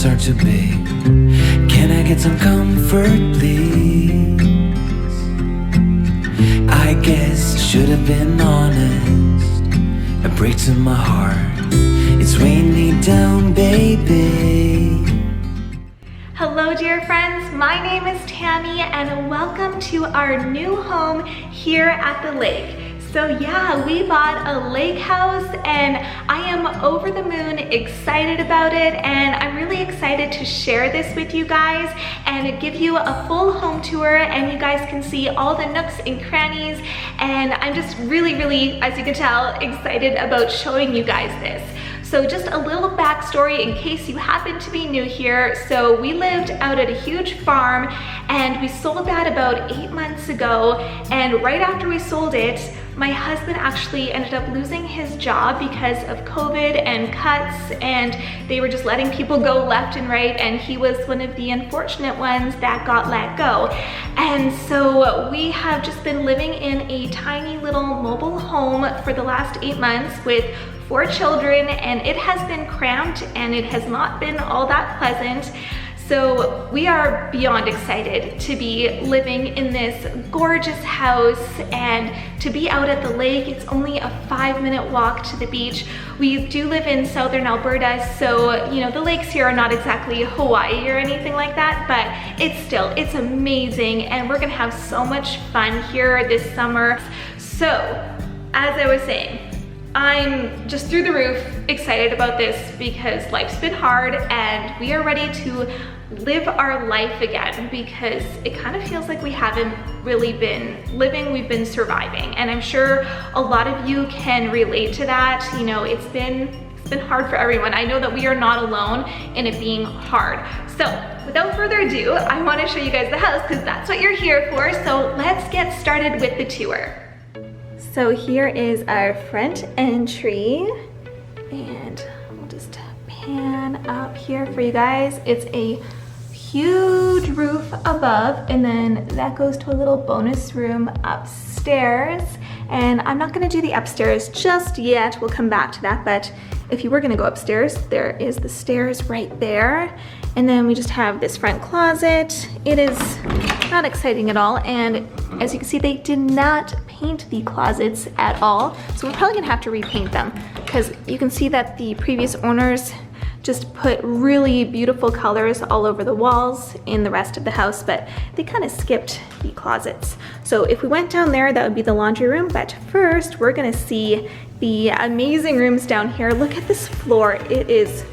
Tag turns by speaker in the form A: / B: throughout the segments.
A: thoughts are too big. Can I get some comfort, please? I guess I should have been honest. It breaks in my heart. It's weighing me down, baby.
B: Hello dear friends, my name is Tammy and welcome to our new home here at the lake. So yeah, we bought a lake house and I am over the moon excited about it, and I'm really excited to share this with you guys and give you a full home tour, and you guys can see all the nooks and crannies, and I'm just really, as you can tell, excited about showing you guys this. So just a little backstory in case you happen to be new here. So we lived out at a huge farm and we sold that about 8 months ago, and right after we sold it, my husband actually ended up losing his job because of COVID and cuts, and they were just letting people go left and right, and he was one of the unfortunate ones that got let go. And so we have just been living in a tiny little mobile home for the last 8 months with 4 children, and it has been cramped and it has not been all that pleasant. So we are beyond excited to be living in this gorgeous house and to be out at the lake. It's only a 5-minute walk to the beach. We do live in southern Alberta, so you know the lakes here are not exactly Hawaii or anything like that, but it's amazing, and we're gonna have so much fun here this summer. So as I was saying, I'm just through the roof excited about this because life's been hard and we are ready to live our life again, because it kind of feels like we haven't really been living, we've been surviving. And I'm sure a lot of you can relate to that. You know, it's been hard for everyone. I know that we are not alone in it being hard. So without further ado, I want to show you guys the house because that's what you're here for. So let's get started with the tour. So here is our front entry, and we'll just pan up here for you guys. It's a huge roof above, and then that goes to a little bonus room upstairs. And I'm not gonna do the upstairs just yet, we'll come back to that, but if you were gonna go upstairs, there is the stairs right there. And then we just have this front closet. It is not exciting at all, and as you can see, they did not paint the closets at all, so we're probably gonna have to repaint them, because you can see that the previous owners just put really beautiful colors all over the walls in the rest of the house, but they kind of skipped the closets. So if we went down there, that would be the laundry room, but first we're gonna see the amazing rooms down here. Look at this floor, it is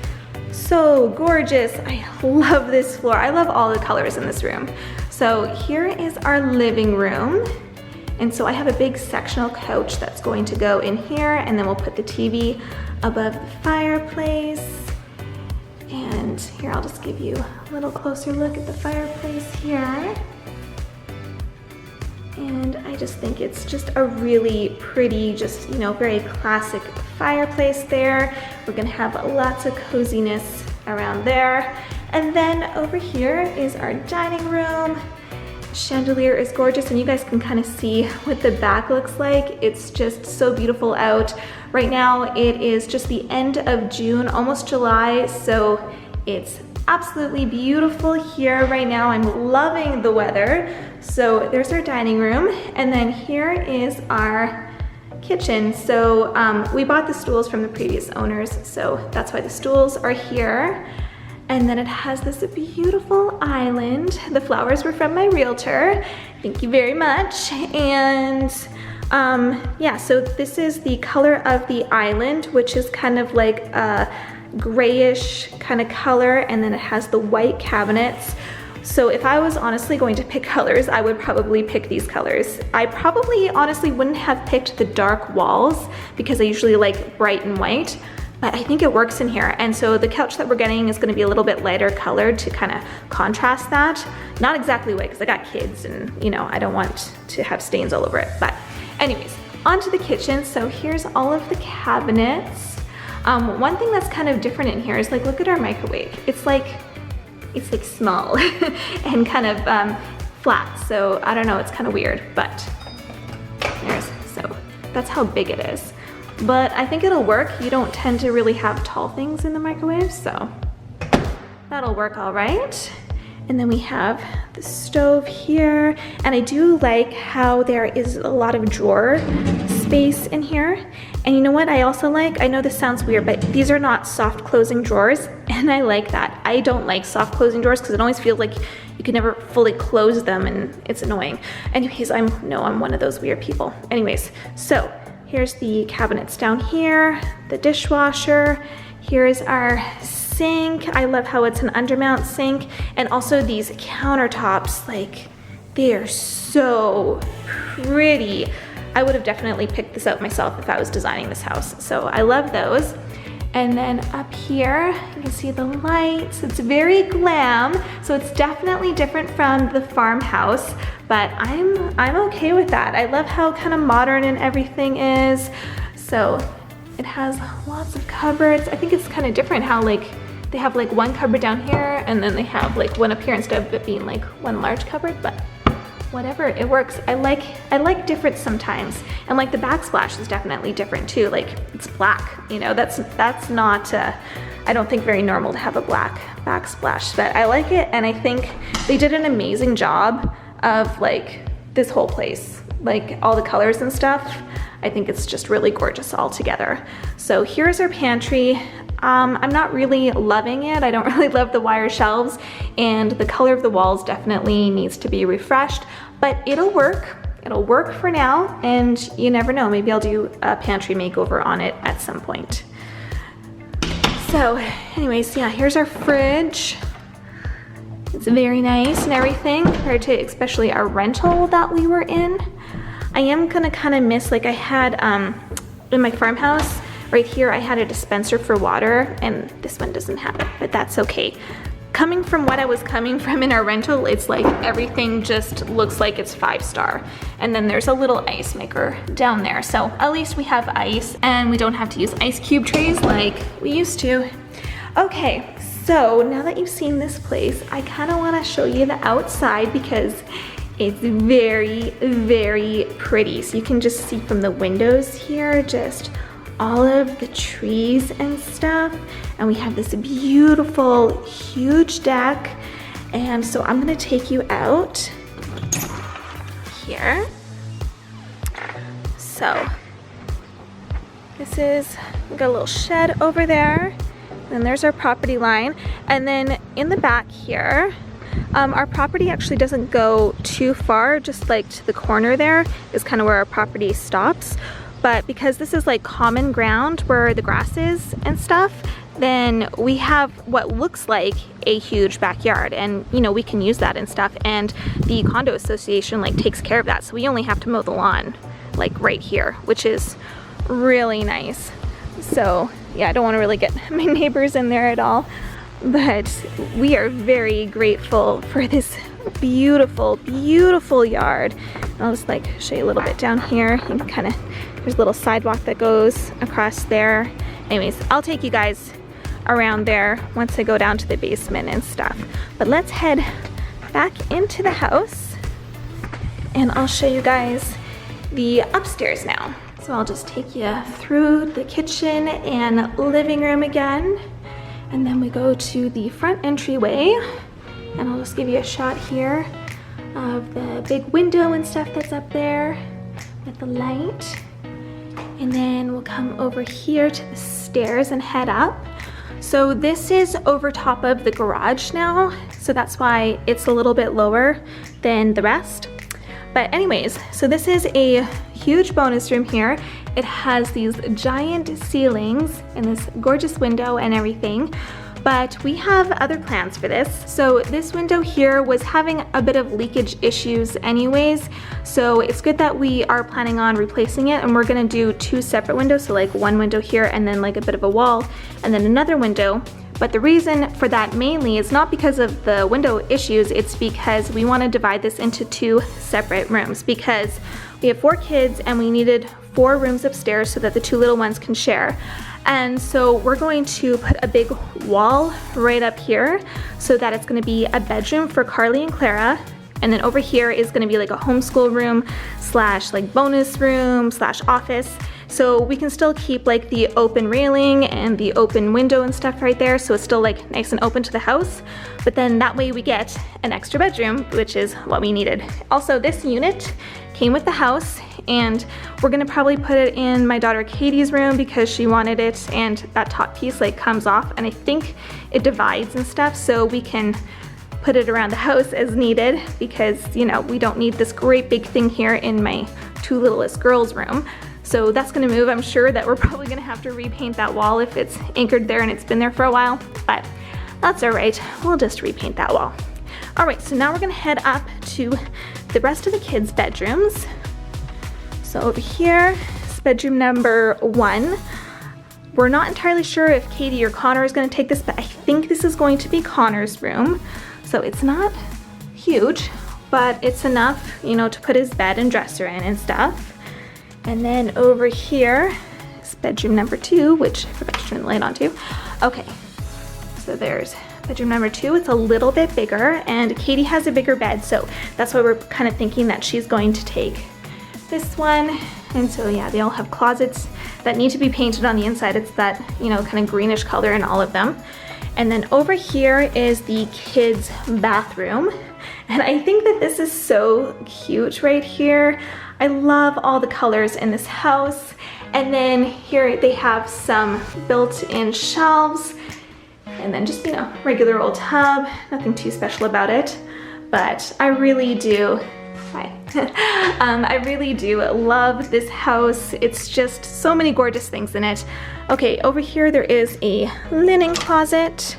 B: so gorgeous. I love this floor. I love all the colors in this room. So here is our living room. And so I have a big sectional couch that's going to go in here, and then we'll put the TV above the fireplace. And here, I'll just give you a little closer look at the fireplace here. And I just think it's just a really pretty, just, you know, very classic fireplace there. We're gonna have lots of coziness around there. And then over here is our dining room. Chandelier is gorgeous, and you guys can kind of see what the back looks like. It's just so beautiful out. Right now it is just the end of June, almost July, so it's absolutely beautiful here right now. I'm loving the weather. So there's our dining room, and then here is our kitchen. So we bought the stools from the previous owners, so that's why the stools are here. And then it has this beautiful island. The flowers were from my realtor. Thank you very much. And yeah, so this is the color of the island, which is kind of like a grayish kind of color, and then it has the white cabinets. So if I was honestly going to pick colors, I would probably pick these colors. I probably honestly wouldn't have picked the dark walls because I usually like bright and white, but I think it works in here. And so the couch that we're getting is gonna be a little bit lighter colored to kind of contrast that. Not exactly white, because I got kids and you know, I don't want to have stains all over it. But anyways, onto the kitchen. So here's all of the cabinets. One thing that's kind of different in here is, like, look at our microwave. It's like small and kind of flat. So I don't know, it's kind of weird, but so that's how big it is. But I think it'll work. You don't tend to really have tall things in the microwave, so. that'll work all right. And then we have the stove here. And I do like how there is a lot of drawer space in here. And you know what I also like? I know this sounds weird, but these are not soft closing drawers. And I like that. I don't like soft closing drawers because it always feels like you can never fully close them and it's annoying. Anyways, I'm one of those weird people. Anyways, so here's the cabinets down here, the dishwasher. Here's our sink. I love how it's an undermount sink. And also these countertops, like they are so pretty. I would have definitely picked this out myself if I was designing this house. So I love those. And then up here, you can see the lights. It's very glam. So it's definitely different from the farmhouse, but I'm okay with that. I love how kind of modern and everything is. So it has lots of cupboards. I think it's kind of different how like they have like one cupboard down here and then they have like one up here instead of it being like one large cupboard, but whatever, it works. I like different sometimes. And like the backsplash is definitely different too. Like it's black, you know, that's not, I don't think very normal to have a black backsplash, but I like it. And I think they did an amazing job of like this whole place, like all the colors and stuff. I think it's just really gorgeous all together. So here's our pantry. I'm not really loving it. I don't really love the wire shelves and the color of the walls definitely needs to be refreshed, but it'll work. It'll work for now and you never know, maybe I'll do a pantry makeover on it at some point. So anyways, yeah, here's our fridge. It's very nice and everything compared to especially our rental that we were in. I am gonna kind of miss, like I had in my farmhouse, right here I had a dispenser for water and this one doesn't have it, but that's okay. Coming from what I was coming from in our rental, it's like everything just looks like it's 5-star. And then there's a little ice maker down there. So at least we have ice and we don't have to use ice cube trays like we used to. Okay, so now that you've seen this place, I kind of want to show you the outside because it's very, very pretty. So you can just see from the windows here, just all of the trees and stuff. And we have this beautiful, huge deck. And so I'm gonna take you out here. So this is, we got a little shed over there. Then there's our property line. And then in the back here, our property actually doesn't go too far, just like to the corner there is kind of where our property stops. But because this is like common ground where the grass is and stuff, then we have what looks like a huge backyard and you know we can use that and stuff, and the condo association like takes care of that, so we only have to mow the lawn like right here, which is really nice. So yeah, I don't want to really get my neighbors in there at all, but we are very grateful for this beautiful, beautiful yard. And I'll just like show you a little bit down here. You can kind of, there's a little sidewalk that goes across there. Anyways, I'll take you guys around there once I go down to the basement and stuff. But let's head back into the house and I'll show you guys the upstairs now. So I'll just take you through the kitchen and living room again. And then we go to the front entryway and I'll just give you a shot here of the big window and stuff that's up there with the light. And then we'll come over here to the stairs and head up. So this is over top of the garage now, so that's why it's a little bit lower than the rest. But anyways, so this is a huge bonus room here. It has these giant ceilings and this gorgeous window and everything. But we have other plans for this. So this window here was having a bit of leakage issues anyways. So it's good that we are planning on replacing it, and we're gonna do 2 separate windows. So like one window here and then like a bit of a wall and then another window. But the reason for that mainly is not because of the window issues, it's because we wanna divide this into 2 separate rooms because we have 4 kids and we needed 4 rooms upstairs so that the 2 little ones can share. And so we're going to put a big wall right up here so that it's gonna be a bedroom for Carly and Clara. And then over here is gonna be like a homeschool room slash like bonus room slash office. So we can still keep like the open railing and the open window and stuff right there, so it's still like nice and open to the house. But then that way we get an extra bedroom, which is what we needed. Also, this unit came with the house, and we're gonna probably put it in my daughter Katie's room because she wanted it, and that top piece like comes off, and I think it divides and stuff, so we can put it around the house as needed because, you know, we don't need this great big thing here in my two littlest girls' room. So that's gonna move. I'm sure that we're probably gonna have to repaint that wall if it's anchored there and it's been there for a while, but that's all right. We'll just repaint that wall. All right, so now we're gonna head up to the rest of the kids' bedrooms. So over here is bedroom number 1. We're not entirely sure if Katie or Connor is gonna take this, but I think this is going to be Connor's room. So it's not huge, but it's enough, you know, to put his bed and dresser in and stuff. And then over here is bedroom number 2, which I forgot to turn the light on too. Okay, so there's bedroom number 2. It's a little bit bigger, and Katie has a bigger bed, so that's why we're kind of thinking that she's going to take this one. And so yeah, they all have closets that need to be painted on the inside. It's that, you know, kind of greenish color in all of them. And then over here is the kids' bathroom. And I think that this is so cute right here. I love all the colors in this house. And then here they have some built-in shelves, and then just, you know, regular old tub, nothing too special about it. But I really do, I really do love this house. It's just so many gorgeous things in it. Okay, over here there is a linen closet.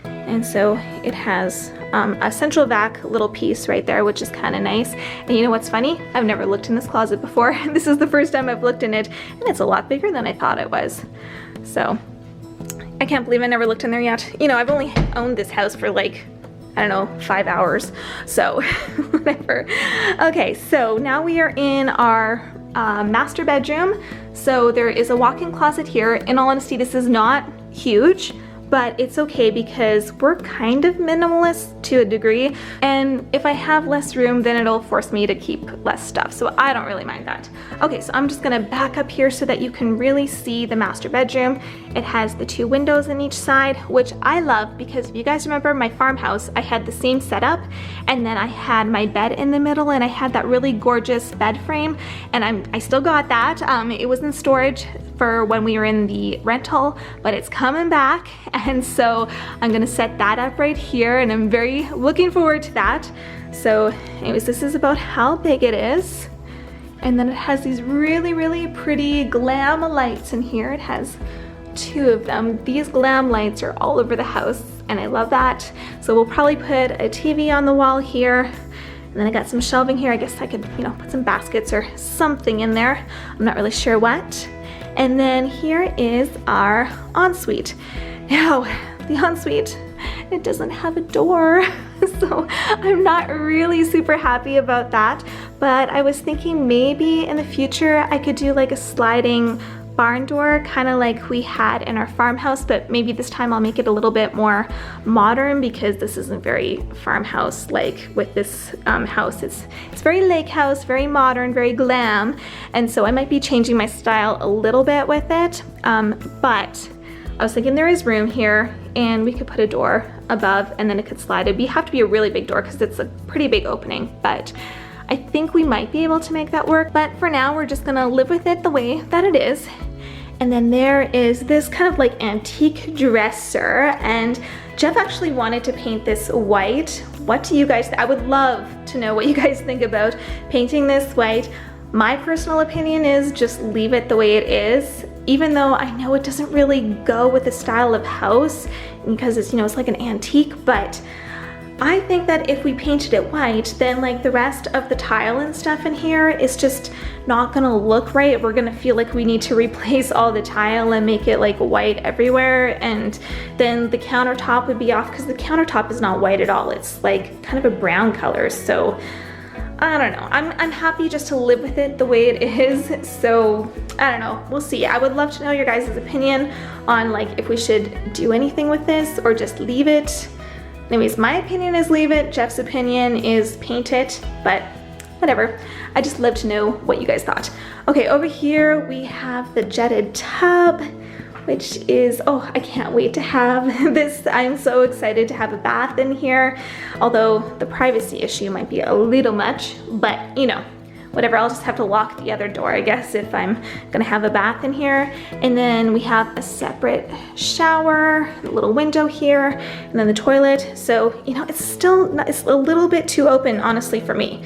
B: And so it has a central vac little piece right there, which is kind of nice. And you know what's funny? I've never looked in this closet before. This is the first time I've looked in it, and it's a lot bigger than I thought it was. So I can't believe I never looked in there yet. You know, I've only owned this house for like, I don't know, 5 hours, so whatever. Okay, so now we are in our master bedroom. So there is a walk-in closet here. In all honesty, this is not huge, but it's okay because we're kind of minimalist to a degree, and if I have less room, then it'll force me to keep less stuff, so I don't really mind that. Okay, so I'm just gonna back up here so that you can really see the master bedroom. It has the 2 windows in each side, which I love because if you guys remember my farmhouse, I had the same setup, and then I had my bed in the middle, and I had that really gorgeous bed frame, and I still got that. It was in storage for when we were in the rental, but it's coming back, and so I'm gonna set that up right here, and I'm very looking forward to that. So anyways, this is about how big it is. And then it has these really, really pretty glam lights in here. It has 2 of them. These glam lights are all over the house, and I love that. So we'll probably put a TV on the wall here. And then I got some shelving here. I guess I could, you know, put some baskets or something in there. I'm not really sure what. And then here is our ensuite. Now, the ensuite, it doesn't have a door, so I'm not really super happy about that, but I was thinking maybe in the future I could do like a sliding barn door, kind of like we had in our farmhouse, but maybe this time I'll make it a little bit more modern because this isn't very farmhouse like with this house. It's very lake house, very modern, very glam, and so I might be changing my style a little bit with it, but I was thinking there is room here and we could put a door above and then it could slide. It'd have to be a really big door because it's a pretty big opening, but I think we might be able to make that work. But for now, we're just gonna live with it the way that it is. And then there is this kind of like antique dresser, and Jeff actually wanted to paint this white. What do you guys, I would love to know what you guys think about painting this white. My personal opinion is just leave it the way it is, even though I know it doesn't really go with the style of house because it's, you know, it's like an antique, but I think that if we painted it white, then like the rest of the tile and stuff in here is just not gonna look right. We're gonna feel like we need to replace all the tile and make it like white everywhere, and then the countertop would be off because the countertop is not white at all. It's like kind of a brown color, so I don't know. I'm happy just to live with it the way it is, so I don't know. We'll see. I would love to know your guys' opinion on like if we should do anything with this or just leave it. Anyways, my opinion is leave it. Jeff's opinion is paint it, but whatever. I just love to know what you guys thought. Okay, over here we have the jetted tub, which is, oh, I can't wait to have this. I'm so excited to have a bath in here, although the privacy issue might be a little much, but you know, whatever, I'll just have to lock the other door, I guess, if I'm gonna have a bath in here. And then we have a separate shower, a little window here, and then the toilet. So, you know, it's still, it's a little bit too open, honestly, for me.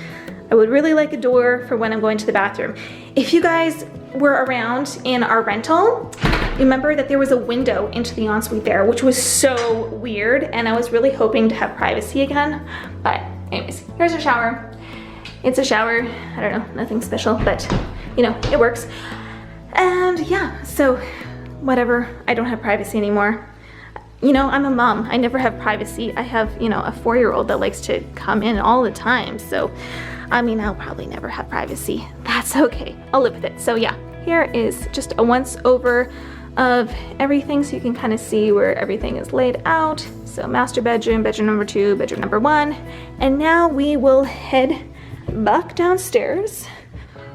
B: I would really like a door for when I'm going to the bathroom. If you guys were around in our rental, remember that there was a window into the ensuite there, which was so weird, and I was really hoping to have privacy again. But anyways, here's our shower. It's a shower, I don't know, nothing special, but you know, it works. And yeah, so whatever, I don't have privacy anymore. You know, I'm a mom, I never have privacy. I have, you know, a 4-year-old that likes to come in all the time. So, I mean, I'll probably never have privacy. That's okay, I'll live with it. So yeah, here is just a once over of everything so you can kind of see where everything is laid out. So master bedroom, bedroom number 2, bedroom number 1. And now we will head back downstairs.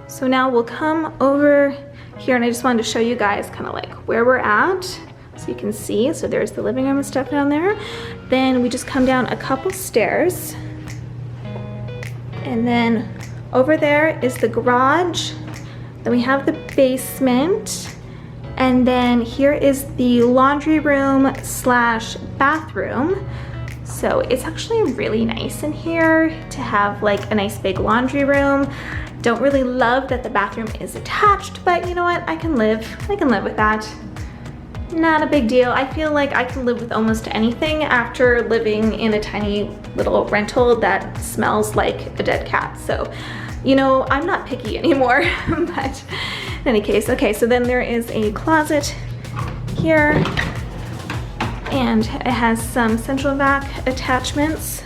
B: So now we'll come over here, and I just wanted to show you guys kind of like where we're at so you can see. So there's the living room and stuff down there. Then we just come down a couple stairs, and then over there is the garage. Then we have the basement, and then here is the laundry room slash bathroom. So it's actually really nice in here to have like a nice big laundry room. Don't really love that the bathroom is attached, but you know what? I can live with that. Not a big deal. I feel like I can live with almost anything after living in a tiny little rental that smells like a dead cat. So, you know, I'm not picky anymore, but in any case, okay, so then there is a closet here, and it has some central vac attachments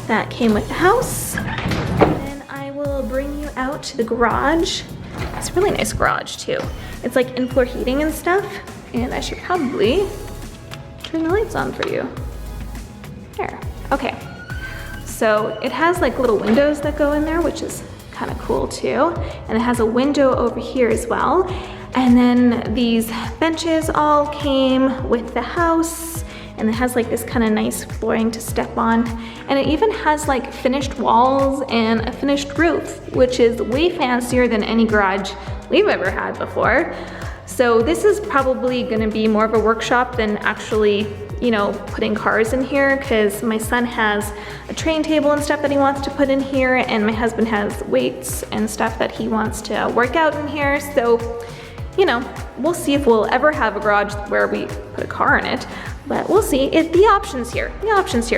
B: that came with the house. And then I will bring you out to the garage. It's a really nice garage too. It's like in-floor heating and stuff, and I should probably turn the lights on for you. There, okay. So it has like little windows that go in there, which is kind of cool too. And it has a window over here as well. And then these benches all came with the house. And it has like this kind of nice flooring to step on. And it even has like finished walls and a finished roof, which is way fancier than any garage we've ever had before. So this is probably gonna be more of a workshop than actually, you know, putting cars in here, because my son has a train table and stuff that he wants to put in here, and my husband has weights and stuff that he wants to work out in here. So, you know, we'll see if we'll ever have a garage where we put a car in it. But we'll see. The option's here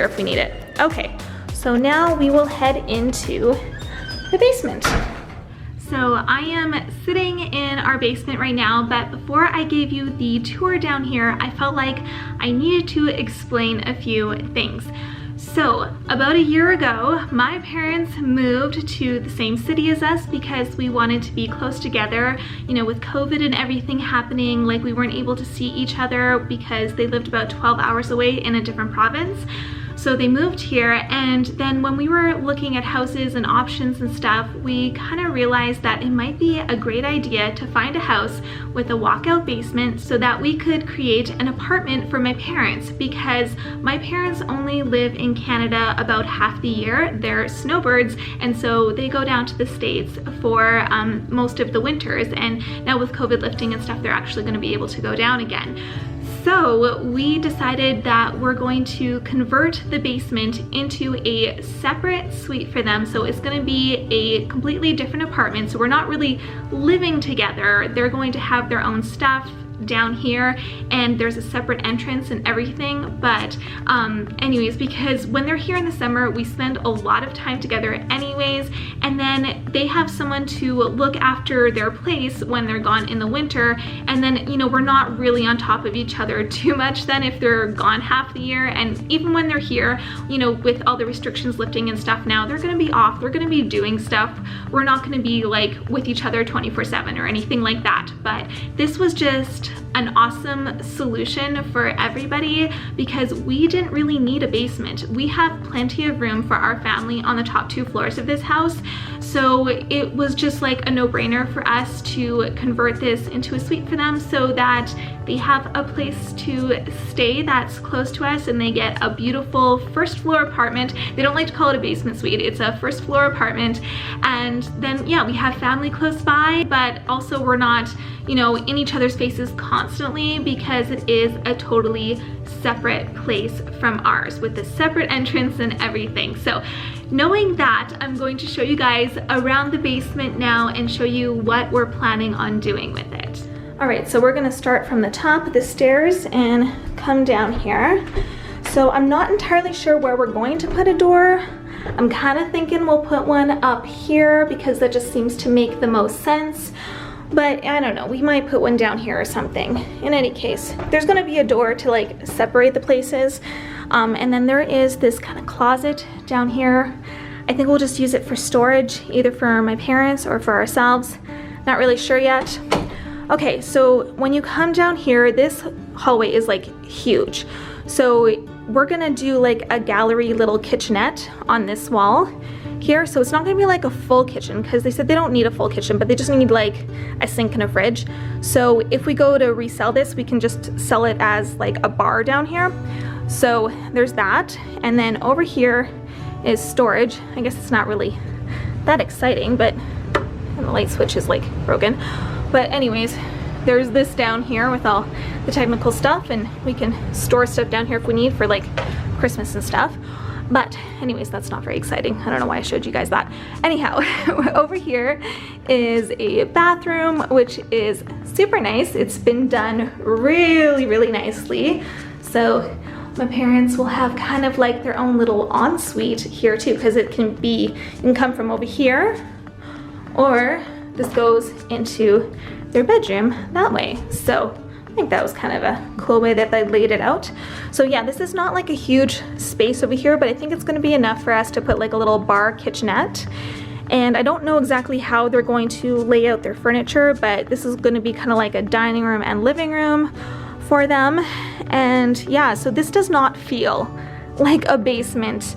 B: if we need it. Okay, so now we will head into the basement. So I am sitting in our basement right now, but before I gave you the tour down here, I felt like I needed to explain a few things. So about a year ago, my parents moved to the same city as us because we wanted to be close together. You know, with COVID and everything happening, like we weren't able to see each other because they lived about 12 hours away in a different province. So they moved here, and then when we were looking at houses and options and stuff, we kind of realized that it might be a great idea to find a house with a walkout basement so that we could create an apartment for my parents, because my parents only live in Canada about half the year. They're snowbirds, and so they go down to the States for most of the winters, and now with COVID lifting and stuff, they're actually going to be able to go down again. So we decided that we're going to convert the basement into a separate suite for them. So it's going to be a completely different apartment. So we're not really living together. They're going to have their own stuff down here, and there's a separate entrance and everything. But anyways, because when they're here in the summer, we spend a lot of time together anyways, and then they have someone to look after their place when they're gone in the winter. And then, you know, we're not really on top of each other too much then if they're gone half the year. And even when they're here, you know, with all the restrictions lifting and stuff now, they're gonna be off, they're gonna be doing stuff. We're not gonna be like with each other 24/7 or anything like that. But this was just just an awesome solution for everybody because we didn't really need a basement. We have plenty of room for our family on the top 2 floors of this house, so it was just like a no-brainer for us to convert this into a suite for them so that they have a place to stay that's close to us and they get a beautiful first floor apartment. They don't like to call it a basement suite, it's a first floor apartment. And then yeah, we have family close by, but also we're not, you know, in each other's faces constantly because it is a totally separate place from ours with a separate entrance and everything. So knowing that, I'm going to show you guys around the basement now and show you what we're planning on doing with it. All right, so we're gonna start from the top of the stairs and come down here. So I'm not entirely sure where we're going to put a door. I'm kind of thinking we'll put one up here because that just seems to make the most sense. But I don't know, we might put one down here or something. In any case, there's gonna be a door to like separate the places. And then there is this kind of closet down here. I think we'll just use it for storage, either for my parents or for ourselves. Not really sure yet. Okay, so when you come down here, this hallway is like huge. So we're gonna do like a gallery little kitchenette on this wall here. So it's not gonna be like a full kitchen because they said they don't need a full kitchen, but they just need like a sink and a fridge. So if we go to resell this, we can just sell it as like a bar down here. So there's that. And then over here is storage. I guess it's not really that exciting, but and the light switch is like broken. But anyways, there's this down here with all the technical stuff, and we can store stuff down here if we need for like Christmas and stuff. But anyways, that's not very exciting. I don't know why I showed you guys that. Anyhow, over here is a bathroom, which is super nice. It's been done really, really nicely. So my parents will have kind of like their own little ensuite here too, because it can be, you can come from over here, or this goes into their bedroom that way. So I think that was kind of a cool way that they laid it out. So yeah, this is not like a huge space over here, but I think it's gonna be enough for us to put like a little bar kitchenette. And I don't know exactly how they're going to lay out their furniture, but this is gonna be kind of like a dining room and living room for them. And yeah, so this does not feel like a basement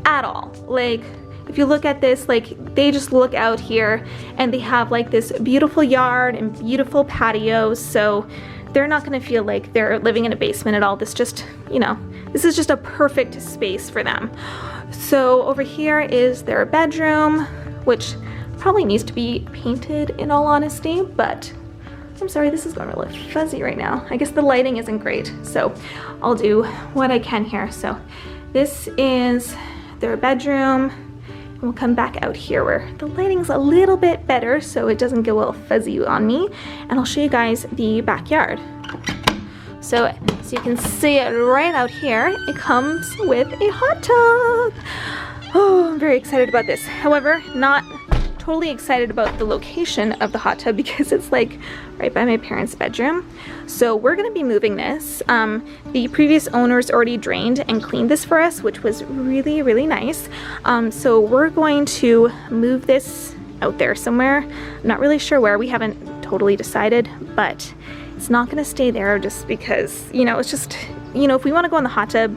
B: at all. Like, if you look at this, like they just look out here and they have like this beautiful yard and beautiful patios. So they're not gonna feel like they're living in a basement at all. This just, you know, this is just a perfect space for them. So over here is their bedroom, which probably needs to be painted in all honesty, but I'm sorry, this is going really fuzzy right now. I guess the lighting isn't great, so I'll do what I can here. So this is their bedroom. We'll come back out here where the lighting's a little bit better so it doesn't go all fuzzy on me. And I'll show you guys the backyard. So you can see it right out here. It comes with a hot tub. Oh, I'm very excited about this. However, not totally excited about the location of the hot tub because it's like right by my parents' bedroom. So we're gonna be moving this. The previous owners already drained and cleaned this for us, which was really, really nice. So we're going to move this out there somewhere. I'm not really sure where, we haven't totally decided, but it's not gonna stay there just because, you know, it's just, you know, if we wanna go in the hot tub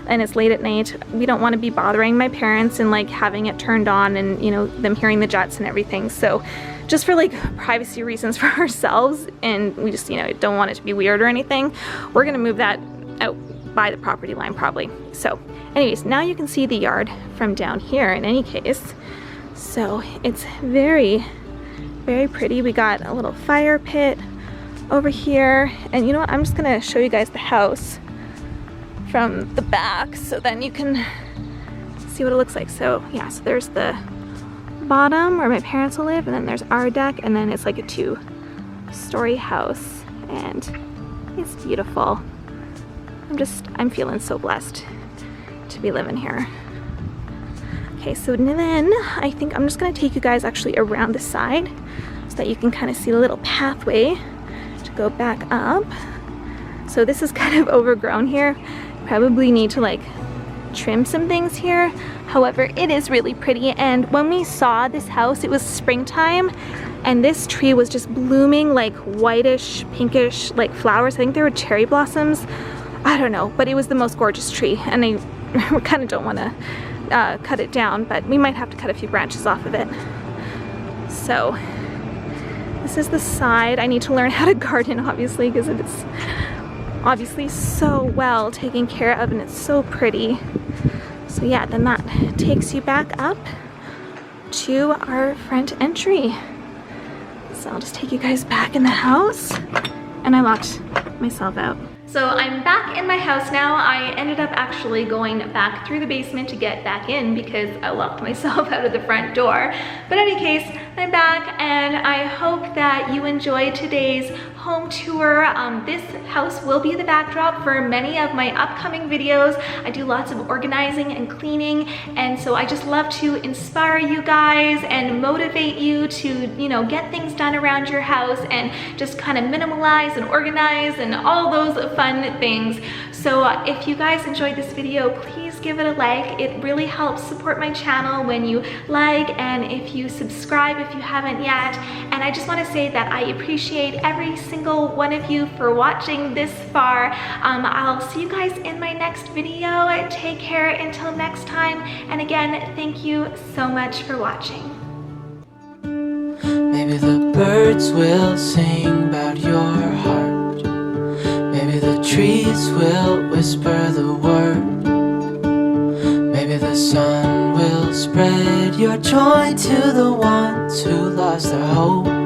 B: and it's late at night, we don't want to be bothering my parents and like having it turned on and, you know, them hearing the jets and everything. So just for like privacy reasons for ourselves, and we just, you know, don't want it to be weird or anything, we're gonna move that out by the property line probably. So anyways, now you can see the yard from down here in any case. So it's very, very pretty. We got a little fire pit over here, and you know what, I'm just gonna show you guys the house from the back so then you can see what it looks like. So yeah, so there's the bottom where my parents will live, and then there's our deck, and then it's like a 2-story house, and it's beautiful. I'm feeling so blessed to be living here. Okay, so then I think I'm just gonna take you guys actually around the side so that you can kind of see the little pathway to go back up. So this is kind of overgrown here. Probably need to like trim some things here. However, it is really pretty, and when we saw this house, it was springtime, and this tree was just blooming like whitish, pinkish like flowers. I think they were cherry blossoms. I don't know, but it was the most gorgeous tree, and I kind of don't want to cut it down, but we might have to cut a few branches off of it. So this is the side. I need to learn how to garden, obviously, because it's obviously so well taken care of and it's so pretty. So yeah, then that takes you back up to our front entry. So I'll just take you guys back in the house, and I locked myself out. So I'm back in my house now. I ended up actually going back through the basement to get back in because I locked myself out of the front door. But in any case, I'm back, and I hope that you enjoyed today's home tour. This house will be the backdrop for many of my upcoming videos. I do lots of organizing and cleaning, and so I just love to inspire you guys and motivate you to, you know, get things done around your house and just kind of minimalize and organize and all those fun things. So if you guys enjoyed this video, please give it a like. It really helps support my channel when you like, and if you subscribe if you haven't yet. And I just want to say that I appreciate every single one of you for watching this far. I'll see you guys in my next video. Take care until next time, and again, thank you so much for watching.
A: Maybe the birds will sing about your heart. Maybe the trees will whisper the word. Maybe the sun will spread your joy to the ones who lost their hope.